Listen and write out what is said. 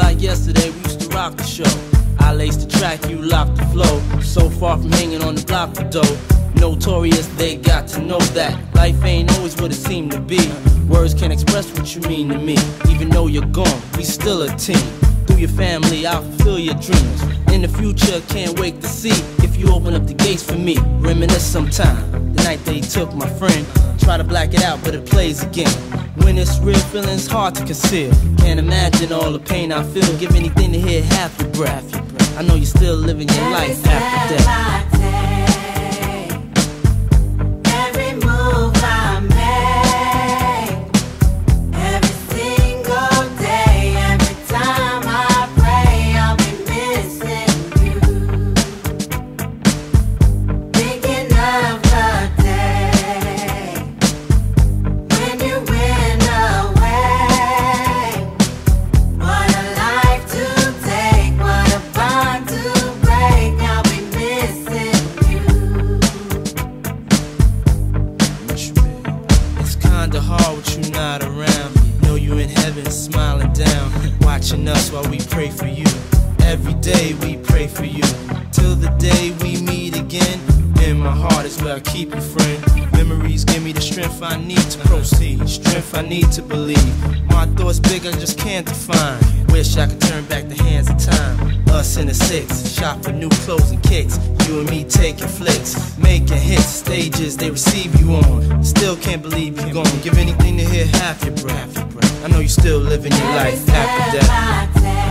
like yesterday, we used to rock the show. I laced the track, you locked the flow. So far from hanging on the block for dough. Notorious, they got to know that life ain't always what it seemed to be. Words can't express what you mean to me. Even though you're gone, we still a team. Through your family, I'll fulfill your dreams. In the future, can't wait to see if you open up the gates for me. Reminisce sometime, the night they took my friend. Try to black it out, but it plays again. When it's real, feeling's hard to conceal. Can't imagine all the pain I feel. Give anything to hear half your breath. I know you're still living your life after death. Hard with you not around. Know you in heaven smiling down, watching us while we pray for you. Every day we pray for you, till the day we meet again. In my heart is where I keep you, friend. Memories give me the strength I need to proceed, strength I need to believe. My thoughts big, I just can't define. Wish I could turn back the hands of time. Us in the six, shop for new clothes and kicks. You and me taking flicks, making hits, stages they receive you on. Still can't believe you're gone. Give anything to hear half your breath. I know you still living your life after death.